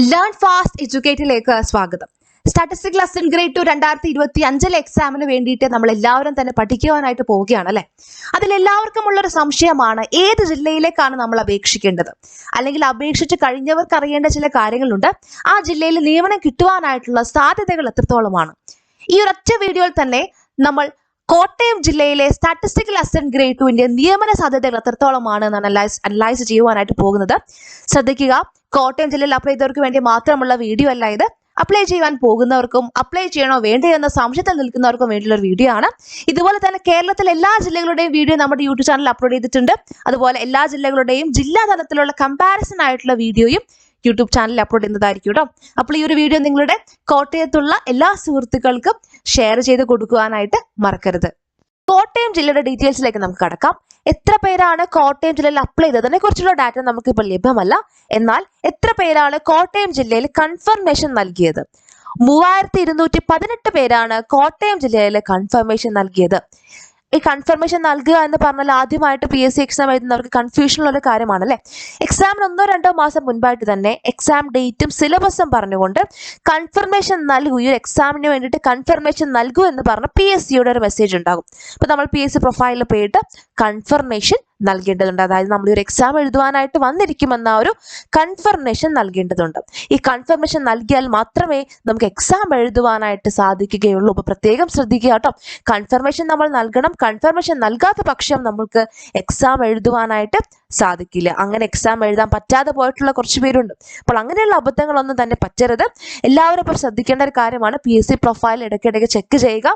Learn fast എഡ്യൂക്കേറ്റിലേക്ക് സ്വാഗതം. Statistical assistant grade 2 2025 എക്സാമിന് വേണ്ടിയിട്ട് നമ്മൾ എല്ലാവരും തന്നെ പഠിക്കുവാനായിട്ട് പോവുകയാണ് അല്ലെ. അതിലെല്ലാവർക്കും ഉള്ളൊരു സംശയമാണ് ഏത് ജില്ലയിലേക്കാണ് നമ്മൾ അപേക്ഷിക്കേണ്ടത്, അല്ലെങ്കിൽ അപേക്ഷിച്ച് കഴിഞ്ഞവർക്ക് അറിയേണ്ട ചില കാര്യങ്ങളുണ്ട്. ആ ജില്ലയിൽ നിയമനം കിട്ടുവാനായിട്ടുള്ള സാധ്യതകൾ എത്രത്തോളമാണ്. ഈ ഒരൊറ്റ വീഡിയോയിൽ തന്നെ നമ്മൾ കോട്ടയം ജില്ലയിലെ സ്റ്റാറ്റിസ്റ്റിക്കൽ അസിസ്റ്റന്റ് ഗ്രേഡ് 2 നിയമന സാധ്യതകൾ എത്രത്തോളമാണ് എന്ന് അനലൈസ് ചെയ്യുവാനായിട്ട് പോകുന്നത്. ശ്രദ്ധിക്കുക, കോട്ടയം ജില്ലയിൽ അപ്ലൈ ചെയ്തവർക്ക് വേണ്ടി മാത്രമുള്ള വീഡിയോ അല്ല ഇത്. അപ്ലൈ ചെയ്യാൻ പോകുന്നവർക്കും അപ്ലൈ ചെയ്യണോ വേണ്ടേ എന്ന സംശയത്തിൽ നിൽക്കുന്നവർക്കും വേണ്ടിയുള്ള ഒരു വീഡിയോ ആണ്. ഇതുപോലെ തന്നെ കേരളത്തിലെ എല്ലാ ജില്ലകളുടെയും വീഡിയോ നമ്മുടെ യൂട്യൂബ് ചാനലിൽ അപ്ലോഡ് ചെയ്തിട്ടുണ്ട്. അതുപോലെ എല്ലാ ജില്ലകളുടെയും ജില്ലാ തലത്തിലുള്ള കമ്പാരിസൺ ആയിട്ടുള്ള വീഡിയോയും യൂട്യൂബ് ചാനലിൽ അപ്ലോഡ് ചെയ്യുന്നതായിരിക്കും കേട്ടോ. അപ്പോൾ ഈ ഒരു വീഡിയോ നിങ്ങളുടെ കോട്ടയത്തുള്ള എല്ലാ സുഹൃത്തുക്കൾക്കും ഷെയർ ചെയ്ത് കൊടുക്കുവാനായിട്ട് മറക്കരുത്. കോട്ടയം ജില്ലയുടെ ഡീറ്റെയിൽസിലേക്ക് നമുക്ക് കടക്കാം. എത്ര പേരാണ് കോട്ടയം ജില്ലയിൽ അപ്ലൈ ചെയ്തതിനെ കുറിച്ചുള്ള ഡാറ്റ നമുക്ക് ഇപ്പോൾ ലഭ്യമല്ല. എന്നാൽ എത്ര പേരാണ് കോട്ടയം ജില്ലയിൽ കൺഫർമേഷൻ നൽകിയത്? 3218 പേരാണ് കോട്ടയം ജില്ലയിൽ കൺഫർമേഷൻ നൽകിയത്. ഈ കൺഫർമേഷൻ നൽകുക എന്ന് പറഞ്ഞാൽ ആദ്യമായിട്ട് PSC എക്സാം എഴുതുന്നവർക്ക് കൺഫ്യൂഷനുള്ള ഒരു കാര്യമാണ് അല്ലെ. എക്സാമിന് 1-2 മാസം മുൻപായിട്ട് തന്നെ എക്സാം ഡേറ്റും സിലബസും പറഞ്ഞുകൊണ്ട് കൺഫർമേഷൻ നൽകൂ, ഈ ഒരു എക്സാമിന് വേണ്ടിയിട്ട് കൺഫർമേഷൻ നൽകൂ എന്ന് പറഞ്ഞ PSCയുടെ ഒരു മെസ്സേജ് ഉണ്ടാകും. അപ്പൊ നമ്മൾ PSC പ്രൊഫൈലിൽ പോയിട്ട് കൺഫർമേഷൻ നൽകേണ്ടതുണ്ട്. അതായത് നമ്മൾ ഒരു എക്സാം എഴുതുവാനായിട്ട് വന്നിരിക്കുമെന്ന ഒരു കൺഫർമേഷൻ നൽകേണ്ടതുണ്ട്. ഈ കൺഫർമേഷൻ നൽകിയാൽ മാത്രമേ നമുക്ക് എക്സാം എഴുതുവാനായിട്ട് സാധിക്കുകയുള്ളൂ. അപ്പൊ പ്രത്യേകം ശ്രദ്ധിക്കുക കേട്ടോ. കൺഫർമേഷൻ നമ്മൾ നൽകണം. കൺഫർമേഷൻ നൽകാത്ത പക്ഷം നമുക്ക് എക്സാം എഴുതുവാനായിട്ട് സാധിക്കില്ല. അങ്ങനെ എക്സാം എഴുതാൻ പറ്റാതെ പോയിട്ടുള്ള കുറച്ച് പേരുണ്ട്. അപ്പോൾ അങ്ങനെയുള്ള അബദ്ധങ്ങളൊന്നും തന്നെ പറ്റരുത്. എല്ലാവരും ഇപ്പോൾ ശ്രദ്ധിക്കേണ്ട ഒരു കാര്യമാണ്. PSC പ്രൊഫൈൽ ഇടയ്ക്കിടയ്ക്ക് ചെക്ക് ചെയ്യുക.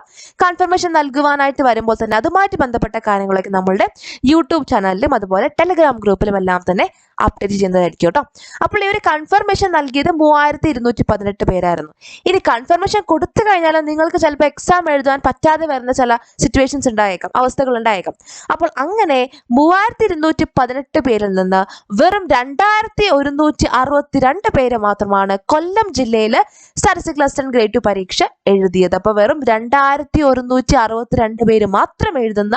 കൺഫർമേഷൻ നൽകുവാനായിട്ട് വരുമ്പോൾ തന്നെ അതുമായിട്ട് ബന്ധപ്പെട്ട കാര്യങ്ങളൊക്കെ നമ്മളുടെ യൂട്യൂബ് ചാനലിലും അതുപോലെ ടെലഗ്രാം ഗ്രൂപ്പിലും എല്ലാം തന്നെ അപ്ഡേറ്റ് ചെയ്യുന്നതായിരിക്കും കേട്ടോ. അപ്പോൾ ഈ ഒരു കൺഫർമേഷൻ നൽകിയത് 3218 പേരായിരുന്നു. ഇനി കൺഫർമേഷൻ കൊടുത്തു കഴിഞ്ഞാൽ നിങ്ങൾക്ക് ചിലപ്പോൾ എക്സാം എഴുതാൻ പറ്റാതെ വരുന്ന ചില സിറ്റുവേഷൻസ് ഉണ്ടായേക്കാം, അവസ്ഥകൾ ഉണ്ടായേക്കാം. അപ്പോൾ അങ്ങനെ 3218 പേരിൽ നിന്ന് വെറും 2162 പേര് മാത്രമാണ് കൊല്ലം ജില്ലയിൽ സ്റ്റാറ്റിസ്റ്റിക്കൽ അസിസ്റ്റന്റ് ഗ്രേഡ് 2 പരീക്ഷ എഴുതിയത്. അപ്പോൾ വെറും 2162 പേര് മാത്രം എഴുതുന്ന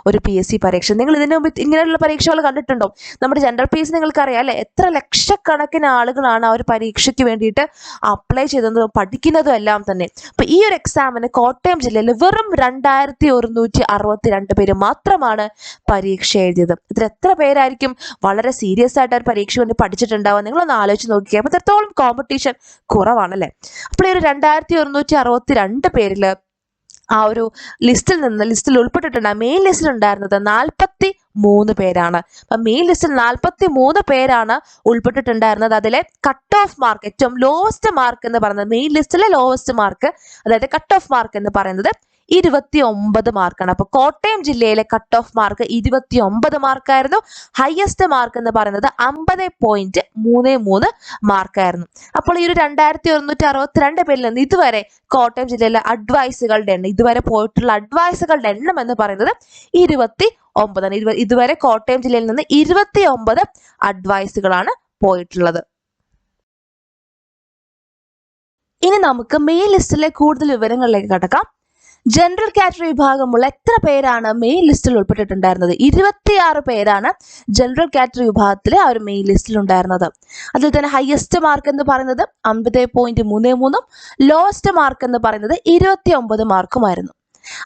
ഒരു PSC പരീക്ഷ. നിങ്ങൾ ഇതിനു മുമ്പ് ഇങ്ങനെയുള്ള പരീക്ഷകൾ കണ്ടിട്ടുണ്ടോ? നമ്മുടെ ജനറൽ PSC നിങ്ങൾക്കറിയാം അല്ലെ, എത്ര ലക്ഷക്കണക്കിന് ആളുകളാണ് ആ ഒരു പരീക്ഷയ്ക്ക് വേണ്ടിയിട്ട് അപ്ലൈ ചെയ്തതും പഠിക്കുന്നതും എല്ലാം തന്നെ. അപ്പൊ ഈ ഒരു എക്സാമിന് കോട്ടയം ജില്ലയിൽ വെറും 2162 പേര് മാത്രമാണ് പരീക്ഷ എഴുതിയത്. ഇതിൽ എത്ര പേരായിരിക്കും വളരെ സീരിയസ് ആയിട്ട് ഒരു പരീക്ഷ വേണ്ടി പഠിച്ചിട്ടുണ്ടാവുക? നിങ്ങളൊന്ന് ആലോചിച്ച് നോക്കിയാൽ അപ്പൊ എത്രത്തോളം കോമ്പറ്റീഷൻ കുറവാണല്ലേ. അപ്പോൾ ഈ ഒരു 2162 പേരില് ആ ഒരു ലിസ്റ്റിൽ ഉൾപ്പെട്ടിട്ടുണ്ട്. മെയിൻ ലിസ്റ്റിൽ ഉണ്ടായിരുന്നത് 43 പേരാണ്. അപ്പൊ മെയിൻ ലിസ്റ്റിൽ 43 പേരാണ് ഉൾപ്പെട്ടിട്ടുണ്ടായിരുന്നത്. അതിലെ കട്ട് ഓഫ് മാർക്ക്, ഏറ്റവും ലോവസ്റ്റ് മാർക്ക് എന്ന് പറയുന്നത്, മെയിൻ ലിസ്റ്റിലെ ലോവസ്റ്റ് മാർക്ക്, അതായത് കട്ട് ഓഫ് മാർക്ക് എന്ന് പറയുന്നത് 29 മാർക്കാണ്. അപ്പൊ കോട്ടയം ജില്ലയിലെ കട്ട് ഓഫ് മാർക്ക് 29 മാർക്കായിരുന്നു. ഹയസ്റ്റ് മാർക്ക് എന്ന് പറയുന്നത് 50.33 മാർക്കായിരുന്നു. അപ്പോൾ ഈ ഒരു 2162 പേരിൽ നിന്ന് ഇതുവരെ കോട്ടയം ജില്ലയിലെ അഡ്വൈസുകളുടെ എണ്ണം, ഇതുവരെ പോയിട്ടുള്ള അഡ്വൈസുകളുടെ എണ്ണം എന്ന് പറയുന്നത് 29. ഇതുവരെ കോട്ടയം ജില്ലയിൽ നിന്ന് 29 അഡ്വൈസുകളാണ് പോയിട്ടുള്ളത്. ഇനി നമുക്ക് മെയിൻ ലിസ്റ്റിലെ കൂടുതൽ വിവരങ്ങളിലേക്ക് കടക്കാം. ജനറൽ കാറ്റഗറി വിഭാഗമുള്ള എത്ര പേരാണ് മെയിൻ ലിസ്റ്റിൽ ഉൾപ്പെട്ടിട്ടുണ്ടായിരുന്നത്? 26 പേരാണ് ജനറൽ കാറ്റഗറി വിഭാഗത്തിലെ ആ ഒരു മെയിൻ ലിസ്റ്റിൽ ഉണ്ടായിരുന്നത്. അതിൽ തന്നെ ഹയസ്റ്റ് മാർക്ക് എന്ന് പറയുന്നത് 50.33, ലോവസ്റ്റ് മാർക്ക് എന്ന് പറയുന്നത് 29 മാർക്കുമായിരുന്നു.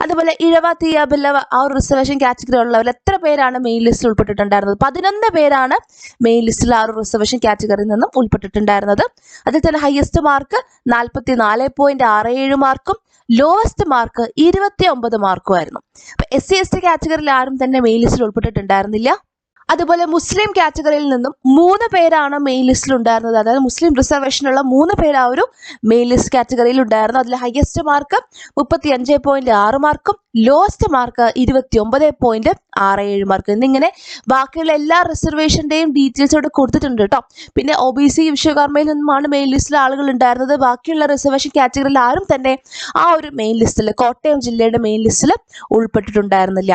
അതുപോലെ ഇഴവ തീയബില്ലവ ആ ഒരു റിസർവേഷൻ കാറ്റഗറി ഉള്ളവർ എത്ര പേരാണ് മെയിൻ ലിസ്റ്റിൽ ഉൾപ്പെട്ടിട്ടുണ്ടായിരുന്നത്? 11 പേരാണ് മെയിൻ ലിസ്റ്റിൽ ആ ഒരു റിസർവേഷൻ കാറ്റഗറിയിൽ നിന്നും ഉൾപ്പെട്ടിട്ടുണ്ടായിരുന്നത്. അതിൽ തന്നെ ഹയസ്റ്റ് മാർക്ക് 44.67 മാർക്കും ലോവസ്റ്റ് മാർക്ക് 29 മാർക്കുമായിരുന്നു. അപ്പൊ SC/ST കാറ്റഗറിയിൽ ആരും തന്നെ മെയിൻ ലിസ്റ്റിൽ ഉൾപ്പെട്ടിട്ടുണ്ടായിരുന്നില്ല. അതുപോലെ മുസ്ലിം കാറ്റഗറിയിൽ നിന്നും 3 പേരാണ് മെയിൻ ലിസ്റ്റിൽ ഉണ്ടായിരുന്നത്. അതായത് മുസ്ലിം റിസർവേഷനുള്ള 3 പേര് ആ ഒരു മെയിൻ ലിസ്റ്റ് കാറ്റഗറിയിൽ ഉണ്ടായിരുന്നു. അതിൽ ഹയസ്റ്റ് മാർക്ക് 35.6 മാർക്കും ലോവസ്റ്റ് മാർക്ക് 29.67 മാർക്ക് എന്നിങ്ങനെ ബാക്കിയുള്ള എല്ലാ റിസർവേഷന്റെയും ഡീറ്റെയിൽസ് ഇവിടെ കൊടുത്തിട്ടുണ്ട് കേട്ടോ. പിന്നെ OBC വിശ്വകർമ്മയിൽ നിന്നുമാണ് മെയിൻ ലിസ്റ്റിൽ ആളുകൾ ഉണ്ടായിരുന്നത്. ബാക്കിയുള്ള റിസർവേഷൻ കാറ്റഗറിയിൽ ആരും തന്നെ ആ ഒരു മെയിൻ ലിസ്റ്റിൽ, കോട്ടയം ജില്ലയുടെ മെയിൻ ലിസ്റ്റിൽ ഉൾപ്പെട്ടിട്ടുണ്ടായിരുന്നില്ല.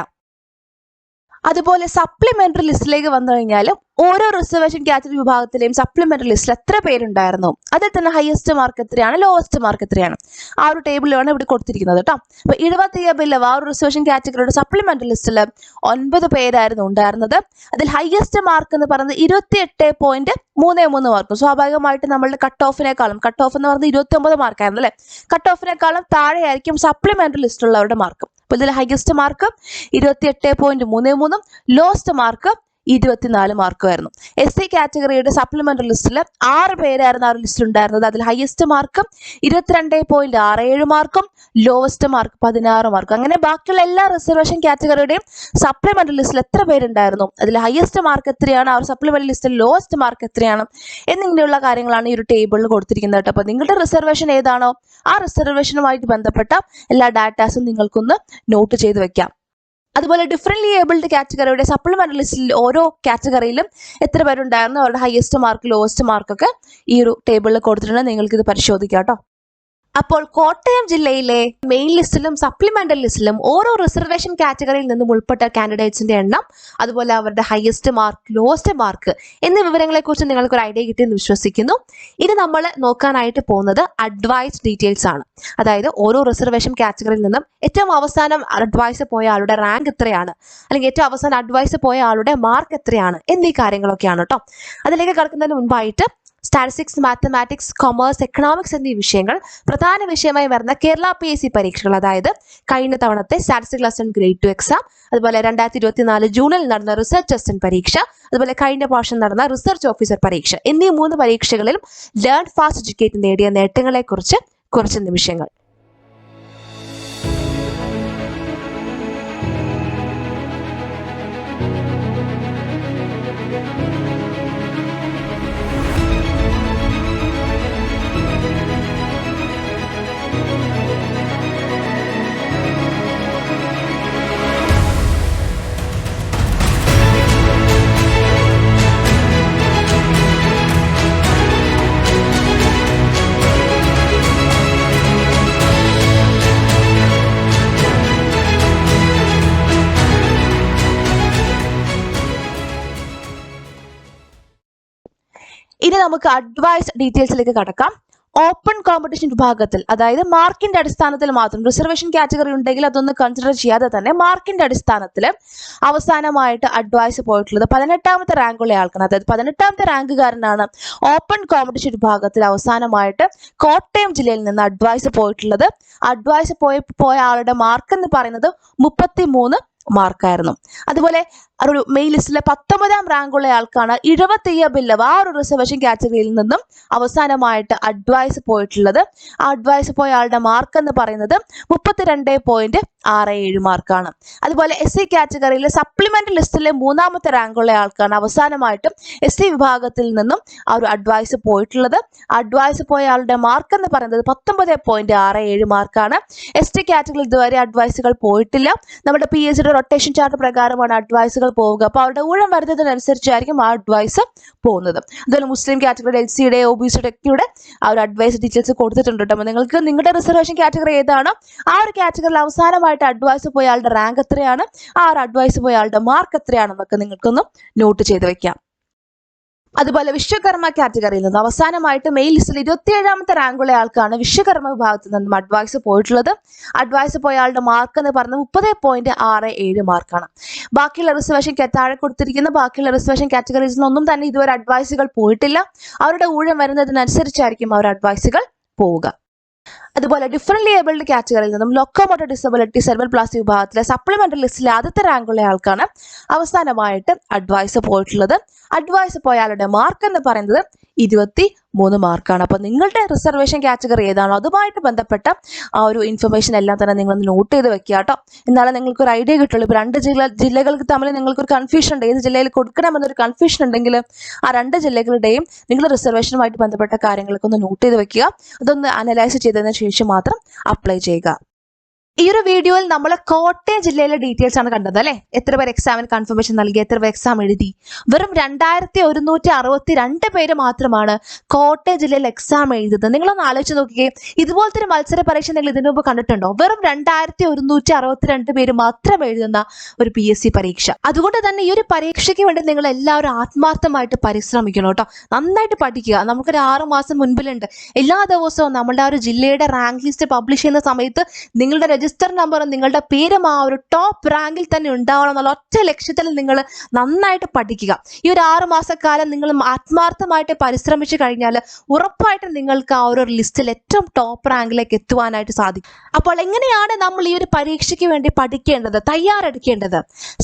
അതുപോലെ സപ്ലിമെന്ററി ലിസ്റ്റിലേക്ക് വന്നു കഴിഞ്ഞാൽ ഓരോ റിസർവേഷൻ കാറ്റഗറി വിഭാഗത്തിലെയും സപ്ലിമെന്ററി ലിസ്റ്റിൽ എത്ര പേരുണ്ടായിരുന്നു, അതിൽ തന്നെ ഹയസ്റ്റ് മാർക്ക് എത്രയാണ്, ലോവസ്റ്റ് മാർക്ക് എത്രയാണ്, ആ ഒരു ടേബിളിലാണ് ഇവിടെ കൊടുത്തിരിക്കുന്നത് കേട്ടോ. അപ്പൊ 70 ബില്ലവ് ആ ഒരു റിസർവേഷൻ കാറ്റഗറിയുടെ സപ്ലിമെന്ററി ലിസ്റ്റിൽ 9 പേരായിരുന്നു ഉണ്ടായിരുന്നത്. അതിൽ ഹയസ്റ്റ് മാർക്ക് എന്ന് പറയുന്നത് 28.33 മാർക്ക്. സ്വാഭാവികമായിട്ട് നമ്മളുടെ കട്ട് ഓഫ് എന്ന് പറയുന്നത് 29 മാർക്കായിരുന്നു അല്ലെ. കട്ട് ഓഫിനേക്കാളും താഴെയായിരിക്കും സപ്ലിമെന്ററി ലിസ്റ്റിലുള്ളവരുടെ മാർക്ക്. അപ്പൊ ഇതിൽ ഹയസ്റ്റ് മാർക്ക് 28.33, ലോവസ്റ്റ് മാർക്ക് 24 മാർക്കുമായിരുന്നു. SC കാറ്റഗറിയുടെ സപ്ലിമെന്ററി ലിസ്റ്റിൽ 6 പേരായിരുന്നു ആ ഒരു ലിസ്റ്റിൽ ഉണ്ടായിരുന്നത്. അതിൽ ഹയസ്റ്റ് മാർക്ക് 22.67 മാർക്കും ലോവസ്റ്റ് മാർക്ക് 16 മാർക്കും. അങ്ങനെ ബാക്കിയുള്ള എല്ലാ റിസർവേഷൻ കാറ്റഗറിയുടെയും സപ്ലിമെന്ററി ലിസ്റ്റിൽ എത്ര പേരുണ്ടായിരുന്നു, അതിൽ ഹയസ്റ്റ് മാർക്ക് എത്രയാണ്, ആ ഒരു സപ്ലിമെന്ററി ലിസ്റ്റിൽ ലോവസ്റ്റ് മാർക്ക് എത്രയാണ് എന്നിങ്ങനെയുള്ള കാര്യങ്ങളാണ് ഈ ഒരു ടേബിളിൽ കൊടുത്തിരിക്കുന്നത് കേട്ടോ. അപ്പോൾ നിങ്ങളുടെ റിസർവേഷൻ ഏതാണോ ആ റിസർവേഷനുമായിട്ട് ബന്ധപ്പെട്ട എല്ലാ ഡാറ്റാസും നിങ്ങൾക്കൊന്ന് നോട്ട് ചെയ്ത് വെക്കാം. അതുപോലെ ഡിഫറെന്റ്ലി ഏബിൾഡ് കാറ്റഗറിയുടെ സപ്ലിമെന്ററി ലിസ്റ്റിൽ ഓരോ കാറ്റഗറിയിലും എത്ര പേരുണ്ടായിരുന്നു, അവരുടെ ഹയസ്റ്റ് മാർക്ക് ലോവസ്റ്റ് മാർക്കൊക്കെ ഈ ഒരു ടേബിളിൽ കൊടുത്തിട്ടുണ്ട്. നിങ്ങൾക്ക് ഇത് പരിശോധിക്കാം കേട്ടോ. അപ്പോൾ കോട്ടയം ജില്ലയിലെ മെയിൻ ലിസ്റ്റിലും സപ്ലിമെന്ററി ലിസ്റ്റിലും ഓരോ റിസർവേഷൻ കാറ്റഗറിയിൽ നിന്നും ഉൾപ്പെട്ട കാൻഡിഡേറ്റ്സിന്റെ എണ്ണം, അതുപോലെ അവരുടെ ഹയസ്റ്റ് മാർക്ക്, ലോവസ്റ്റ് മാർക്ക് എന്നീ വിവരങ്ങളെ കുറിച്ച് നിങ്ങൾക്ക് ഒരു ഐഡിയ കിട്ടിയെന്ന് വിശ്വസിക്കുന്നു. ഇനി നമ്മൾ നോക്കാനായിട്ട് പോകുന്നത് അഡ്വൈസ് ഡീറ്റെയിൽസ് ആണ്. അതായത് ഓരോ റിസർവേഷൻ കാറ്റഗറിയിൽ നിന്നും ഏറ്റവും അവസാനം അഡ്വൈസ് പോയ ആളുടെ റാങ്ക് എത്രയാണ്, അല്ലെങ്കിൽ ഏറ്റവും അവസാനം അഡ്വൈസ് പോയ ആളുടെ മാർക്ക് എത്രയാണ് എന്നീ കാര്യങ്ങളൊക്കെയാണ് കേട്ടോ. അതിലേക്ക് കടക്കുന്നതിന് മുൻപായിട്ട് സ്റ്റാറ്റിസ്റ്റിക്സ്, മാത്തമാറ്റിക്സ്, കൊമേഴ്സ്, എക്കണോമിക്സ് എന്നീ വിഷയങ്ങൾ പ്രധാന വിഷയമായി വരുന്ന കേരള PSC പരീക്ഷകൾ, അതായത് കഴിഞ്ഞ തവണത്തെ സ്റ്റാറ്റിസ്റ്റിക്കൽ അസിസ്റ്റന്റ് ഗ്രേഡ് 2 എക്സാം, അതുപോലെ 2024 ജൂണിൽ നടന്ന റിസർച്ച് അസിസ്റ്റന്റ് പരീക്ഷ, അതുപോലെ കഴിഞ്ഞ വർഷം നടന്ന റിസർച്ച് ഓഫീസർ പരീക്ഷ എന്നീ 3 പരീക്ഷകളിലും ലേൺ ഫാസ്റ്റ് എഡ്യൂക്കേറ്റ് നേടിയ നേട്ടങ്ങളെക്കുറിച്ച് കുറച്ച് നിമിഷങ്ങൾ. ഇനി നമുക്ക് അഡ്വൈസ് ഡീറ്റെയിൽസിലേക്ക് കടക്കാം. ഓപ്പൺ കോമ്പറ്റീഷൻ വിഭാഗത്തിൽ, അതായത് മാർക്കിന്റെ അടിസ്ഥാനത്തിൽ മാത്രം, റിസർവേഷൻ കാറ്റഗറി ഉണ്ടെങ്കിൽ അതൊന്നും കൺസിഡർ ചെയ്യാതെ തന്നെ മാർക്കിന്റെ അടിസ്ഥാനത്തിൽ അവസാനമായിട്ട് അഡ്വൈസ് പോയിട്ടുള്ളത് 18ാമത്തെ റാങ്കുള്ള ആൾക്കാണ്. അതായത് 18ാമത്തെ റാങ്കുകാരനാണ് ഓപ്പൺ കോമ്പറ്റീഷൻ വിഭാഗത്തിൽ അവസാനമായിട്ട് കോട്ടയം ജില്ലയിൽ നിന്ന് അഡ്വൈസ് പോയിട്ടുള്ളത്. അഡ്വൈസ് പോയ ആളുടെ മാർക്ക് എന്ന് പറയുന്നത് 33 മാർക്കായിരുന്നു. അതുപോലെ ഒരു മെയിൻ ലിസ്റ്റിലെ 19ാം റാങ്കുള്ള ആൾക്കാണ് 70 ബില്ലവ് ആ ഒരു റിസർവേഷൻ കാറ്റഗറിയിൽ നിന്നും അവസാനമായിട്ട് അഡ്വൈസ് പോയിട്ടുള്ളത്. ആ അഡ്വൈസ് പോയ ആളുടെ മാർക്ക് എന്ന് പറയുന്നത് 32.67 മാർക്കാണ്. അതുപോലെ SC കാറ്റഗറിയിലെ സപ്ലിമെന്ററി ലിസ്റ്റിലെ 3ാമത്തെ റാങ്കുള്ള ആൾക്കാണ് അവസാനമായിട്ടും SC വിഭാഗത്തിൽ നിന്നും ആ ഒരു അഡ്വൈസ് പോയിട്ടുള്ളത്. അഡ്വൈസ് പോയ ആളുടെ മാർക്ക് എന്ന് പറയുന്നത് 19.67 മാർക്കാണ്. ST കാറ്റഗറിയിൽ ഇതുവരെ അഡ്വൈസുകൾ പോയിട്ടില്ല. നമ്മുടെ PSCയുടെ റൊട്ടേഷൻ ചാർട്ട് പ്രകാരമാണ് അഡ്വൈസുകൾ പോവുക. അപ്പോൾ അവരുടെ ഊഴം വരുന്നതിനനുസരിച്ചായിരിക്കും ആ അഡ്വൈസ് പോകുന്നത്. അതുപോലെ മുസ്ലിം കാറ്റഗറിയുടെ LCയുടെ OBCയുടെ ഒക്കെയുടെ ആ ഒരു അഡ്വൈസ് ഡീറ്റെയിൽസ് കൊടുത്തിട്ടുണ്ട് കേട്ടോ. നിങ്ങൾക്ക് നിങ്ങളുടെ റിസർവേഷൻ കാറ്റഗറി ഏതാണോ ആ ഒരു കാറ്റഗറിയിൽ അവസാനമായിട്ട് അഡ്വൈസ് പോയ ആളുടെ റാങ്ക് എത്രയാണ്, ആ ഒരു അഡ്വൈസ് പോയ ആളുടെ മാർക്ക് എത്രയാണെന്നൊക്കെ നിങ്ങൾക്കൊന്ന് നോട്ട് ചെയ്ത് വെക്കാം. അതുപോലെ വിശ്വകർമ്മ കാറ്റഗറിയിൽ നിന്ന് അവസാനമായിട്ട് മെയിൻ ലിസ്റ്റിൽ 27ാമത്തെ റാങ്കുള്ള ആൾക്കാണ് വിശ്വകർമ്മ വിഭാഗത്തിൽ നിന്നും അഡ്വൈസ് പോയിട്ടുള്ളത്. അഡ്വൈസ് പോയ ആളുടെ മാർക്ക് എന്ന് പറഞ്ഞത് 30.67 മാർക്കാണ്. ബാക്കിയുള്ള റിസർവേഷൻ താഴെ കൊടുത്തിരിക്കുന്ന ബാക്കിയുള്ള റിസർവേഷൻ കാറ്റഗറീസിൽ ഒന്നും തന്നെ ഇതുവരെ അഡ്വൈസുകൾ പോയിട്ടില്ല. അവരുടെ ഊഴം വരുന്നതിനനുസരിച്ചായിരിക്കും അവർ അഡ്വൈസുകൾ പോവുക. അതുപോലെ ഡിഫറെന്റ്ലി ഏബിൾഡ് കാറ്റഗറിയിൽ നിന്നും ലൊക്കോമോട്ടർ ഡിസബിലിറ്റി സെർബൽ പ്ലാസി വിഭാഗത്തിലെ സപ്ലിമെന്ററി ലിസ്റ്റിലെ ആദ്യത്തെ റാങ്കുള്ള ആൾക്കാണ് അവസാനമായിട്ട് അഡ്വൈസ് പോയിട്ടുള്ളത്. അഡ്വൈസ് പോയ ആളുടെ മാർക്ക് എന്ന് പറയുന്നത് 23 മാർക്കാണ്. അപ്പോൾ നിങ്ങളുടെ റിസർവേഷൻ കാറ്റഗറി ഏതാണോ അതുമായിട്ട് ബന്ധപ്പെട്ട ആ ഒരു ഇൻഫർമേഷൻ എല്ലാം തന്നെ നിങ്ങളൊന്ന് നോട്ട് ചെയ്ത് വെക്കുക കേട്ടോ. എന്നാലും നിങ്ങൾക്കൊരു ഐഡിയ കിട്ടുള്ളൂ. ഇപ്പോൾ 2 ജില്ലകൾക്ക് തമ്മിൽ നിങ്ങൾക്കൊരു കൺഫ്യൂഷൻ ഉണ്ട്, ഏത് ജില്ലയിൽ കൊടുക്കണമെന്നൊരു കൺഫ്യൂഷൻ ഉണ്ടെങ്കിൽ ആ 2 ജില്ലകളുടെയും നിങ്ങളുടെ റിസർവേഷനുമായിട്ട് ബന്ധപ്പെട്ട കാര്യങ്ങളൊക്കെ ഒന്ന് നോട്ട് ചെയ്ത് വെക്കുക. അതൊന്ന് അനലൈസ് ചെയ്തതിന് ശേഷം മാത്രം അപ്ലൈ ചെയ്യുക. ഈ ഒരു വീഡിയോയിൽ നമ്മൾ കോട്ടയം ജില്ലയിലെ ഡീറ്റെയിൽസ് ആണ് കണ്ടത് അല്ലെ. എത്ര പേർ എക്സാമിന് കൺഫർമേഷൻ നൽകി, എത്ര പേർ എക്സാം എഴുതി. വെറും 2162 പേര് മാത്രമാണ് കോട്ടയം ജില്ലയിൽ എക്സാം എഴുതിയത്. നിങ്ങളൊന്ന് ആലോചിച്ച് നോക്കിയേ, ഇതുപോലത്തെ ഒരു മത്സര പരീക്ഷ നിങ്ങൾ ഇതിനു മുമ്പ് കണ്ടിട്ടുണ്ടോ? വെറും 2162 പേര് മാത്രം എഴുതുന്ന ഒരു PSC പരീക്ഷ. അതുകൊണ്ട് തന്നെ ഈ ഒരു പരീക്ഷയ്ക്ക് വേണ്ടി നിങ്ങൾ എല്ലാവരും ആത്മാർത്ഥമായിട്ട് പരിശ്രമിക്കണം കേട്ടോ. നന്നായിട്ട് പഠിക്കുക. നമുക്കൊരു 6 മാസം മുൻപിലുണ്ട്. എല്ലാ ദിവസവും നമ്മുടെ ആ ഒരു ജില്ലയുടെ റാങ്ക് ലിസ്റ്റ് പബ്ലിഷ് ചെയ്യുന്ന സമയത്ത് നിങ്ങളുടെ രജിസ്റ്റർ നമ്പറും നിങ്ങളുടെ പേരും ആ ഒരു ടോപ്പ് റാങ്കിൽ തന്നെ ഉണ്ടാവണം എന്നുള്ള ഒറ്റ ലക്ഷ്യത്തിൽ നിങ്ങൾ നന്നായിട്ട് പഠിക്കുക. ഈ ഒരു 6 മാസക്കാലം നിങ്ങൾ ആത്മാർത്ഥമായിട്ട് പരിശ്രമിച്ചു കഴിഞ്ഞാൽ ഉറപ്പായിട്ടും നിങ്ങൾക്ക് ആ ഒരു ലിസ്റ്റിൽ ഏറ്റവും ടോപ്പ് റാങ്കിലേക്ക് എത്തുവാനായിട്ട് സാധിക്കും. അപ്പോൾ എങ്ങനെയാണ് നമ്മൾ ഈ ഒരു പരീക്ഷയ്ക്ക് വേണ്ടി പഠിക്കേണ്ടത്, തയ്യാറെടുക്കേണ്ടത്?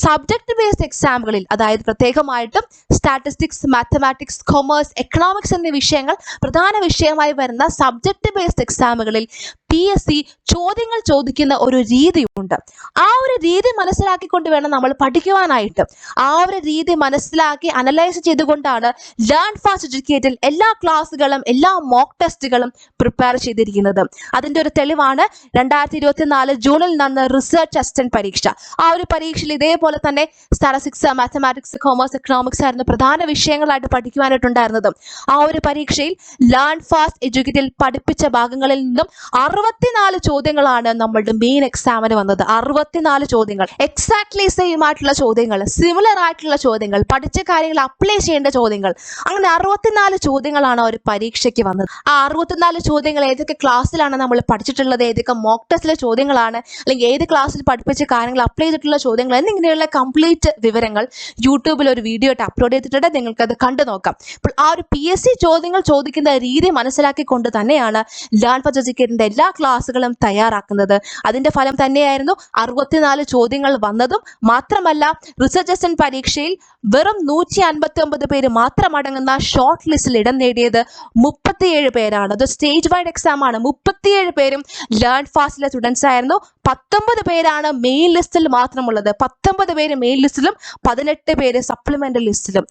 സബ്ജക്ട് ബേസ്ഡ് എക്സാമുകളിൽ, അതായത് പ്രത്യേകമായിട്ടും സ്റ്റാറ്റിസ്റ്റിക്സ്, മാത്തമാറ്റിക്സ്, കൊമേഴ്സ്, എക്കണോമിക്സ് എന്നീ വിഷയങ്ങൾ പ്രധാന വിഷയമായി വരുന്ന സബ്ജക്ട് ബേസ്ഡ് എക്സാമുകളിൽ PSC ചോദ്യങ്ങൾ ചോദിക്കുന്ന ഒരു രീതിയുണ്ട്. ആ ഒരു രീതി മനസ്സിലാക്കിക്കൊണ്ട് വേണം നമ്മൾ പഠിക്കുവാനായിട്ട്. ആ ഒരു രീതി മനസ്സിലാക്കി അനലൈസ് ചെയ്തുകൊണ്ടാണ് ലേൺ ഫാസ്റ്റ് എഡ്യൂക്കേറ്റിൽ എല്ലാ ക്ലാസ്സുകളും എല്ലാ മോക്ക് ടെസ്റ്റുകളും പ്രിപ്പയർ ചെയ്തിരിക്കുന്നത്. അതിൻ്റെ ഒരു തെളിവാണ് 2024 ജൂണിൽ നടന്ന റിസർച്ച് അസിസ്റ്റന്റ് പരീക്ഷ. ആ ഒരു പരീക്ഷയിൽ ഇതേപോലെ തന്നെ സ്റ്റാറ്റിസ്റ്റിക്സ്, മാത്തമാറ്റിക്സ്, കൊമേഴ്സ്, എക്കണോമിക്സ് ആയിരുന്നു പ്രധാന വിഷയങ്ങളായിട്ട് പഠിക്കുവാനായിട്ടുണ്ടായിരുന്നത്. ആ ഒരു പരീക്ഷയിൽ ലേൺ ഫാസ്റ്റ് എഡ്യൂക്കേറ്റിൽ പഠിപ്പിച്ച ഭാഗങ്ങളിൽ നിന്നും 64 ചോദ്യങ്ങളാണ് നമ്മളുടെ മെയിൻ എക്സാമിന് വന്നത്. 64 ചോദ്യങ്ങൾ, എക്സാക്ട്ലി സെയിം ആയിട്ടുള്ള ചോദ്യങ്ങൾ, സിമിലർ ആയിട്ടുള്ള ചോദ്യങ്ങൾ, പഠിച്ച കാര്യങ്ങൾ അപ്ലൈ ചെയ്യേണ്ട ചോദ്യങ്ങൾ, അങ്ങനെ 64 ചോദ്യങ്ങളാണ് ഒരു പരീക്ഷയ്ക്ക് വന്നത്. ആ 64 ചോദ്യങ്ങൾ ഏതൊക്കെ ക്ലാസ്സിലാണ് നമ്മൾ പഠിച്ചിട്ടുള്ളത്, ഏതൊക്കെ മോക്ക് ടെസ്റ്റിലെ ചോദ്യങ്ങളാണ്, അല്ലെങ്കിൽ ഏത് ക്ലാസ്സിൽ പഠിപ്പിച്ച കാര്യങ്ങൾ അപ്ലൈ ചെയ്തിട്ടുള്ള ചോദ്യങ്ങൾ എന്നിങ്ങനെയുള്ള കംപ്ലീറ്റ് വിവരങ്ങൾ യൂട്യൂബിൽ ഒരു വീഡിയോ ആയിട്ട് അപ്ലോഡ് ചെയ്തിട്ടുണ്ട്. നിങ്ങൾക്കത് കണ്ടു നോക്കാം. അപ്പോൾ ആ ഒരു PSC ചോദ്യങ്ങൾ ചോദിക്കുന്ന രീതി മനസ്സിലാക്കിക്കൊണ്ട് തന്നെയാണ് ലേൺ ഫാസ്റ്റ് എഡ്യൂക്കേറ്റിന്റെ എല്ലാ ക്ലാസ്സുകളും തയ്യാറാക്കുന്നത്. അതിന്റെ ഫലം തന്നെയായിരുന്നു 64 ചോദ്യങ്ങൾ വന്നതും. മാത്രമല്ല, റിസർച്ച് അസിസ്റ്റന്റ് പരീക്ഷയിൽ വെറും 159 പേര് മാത്രം അടങ്ങുന്ന ഷോർട്ട് ലിസ്റ്റിൽ ഇടം നേടിയത് 37 പേരാണ്. അത് സ്റ്റേജ് വൈഡ് എക്സാം ആണ്. 37 പേരും ലേൺ ഫാസ്റ്റിലെ സ്റ്റുഡൻസ് ആയിരുന്നു. 19 പേരാണ് മെയിൻ ലിസ്റ്റിൽ മാത്രമുള്ളത്. 19 പേര് മെയിൻ ലിസ്റ്റിലും 18 പേര് സപ്ലിമെന്ററി ലിസ്റ്റിലും.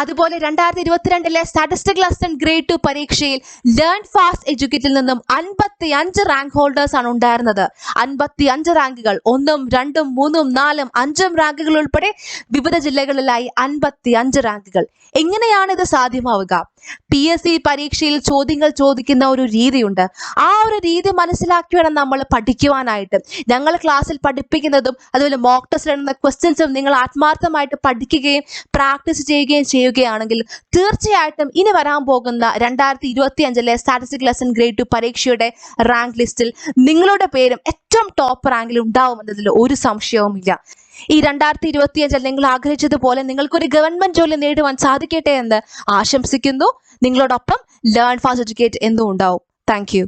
അതുപോലെ 2022 സ്റ്റാറ്റിസ്റ്റിക്കൽ അസിസ്റ്റന്റ് ഗ്രേഡ് 2 പരീക്ഷയിൽ ലേൺ ഫാസ്റ്റ് എഡ്യൂക്കേറ്റിൽ നിന്നും 55 റാങ്ക് ഹോൾഡേഴ്സ് ആണ് ഉണ്ടായിരുന്നത്. 55 റാങ്കുകൾ, 1, 2, 3, 4, 5 റാങ്കുകൾ ഉൾപ്പെടെ വിവിധ ജില്ലകളിലായി 55 റാങ്കുകൾ. എങ്ങനെയാണ് ഇത് സാധ്യമാവുക? PSC പരീക്ഷയിൽ ചോദ്യങ്ങൾ ചോദിക്കുന്ന ഒരു രീതിയുണ്ട്. ആ ഒരു രീതി മനസ്സിലാക്കി വേണം നമ്മൾ പഠിക്കുവാനായിട്ട്. ഞങ്ങൾ ക്ലാസ്സിൽ പഠിപ്പിക്കുന്നതും അതുപോലെ മോക്ക് ടെസ്റ്റിൽ ഇടുന്ന ക്വസ്റ്റ്യൻസും നിങ്ങൾ ആത്മാർത്ഥമായിട്ട് പഠിക്കുകയും പ്രാക്ടീസ് ചെയ്യുകയും ചെയ്യുകയാണെങ്കിൽ തീർച്ചയായിട്ടും ഇനി വരാൻ പോകുന്ന 2025 സ്റ്റാറ്റിസ്റ്റിക്കൽ അസിസ്റ്റന്റ് ഗ്രേഡ് 2 പരീക്ഷയുടെ റാങ്ക് ലിസ്റ്റിൽ നിങ്ങളുടെ പേരും ഏറ്റവും ടോപ്പ് റാങ്കിൽ ഉണ്ടാവുമെന്നതിൽ ഒരു സംശയവുമില്ല. ഈ 2025 നിങ്ങൾ ആഗ്രഹിച്ചതുപോലെ നിങ്ങൾക്കൊരു ഗവൺമെന്റ് ജോലി നേടുവാൻ സാധിക്കട്ടെ എന്ന് ആശംസിക്കുന്നു. നിങ്ങളോടൊപ്പം ലേൺ ഫാസ്റ്റ് എഡ്യൂക്കേറ്റ് എന്നും ഉണ്ടാവും. Thank you.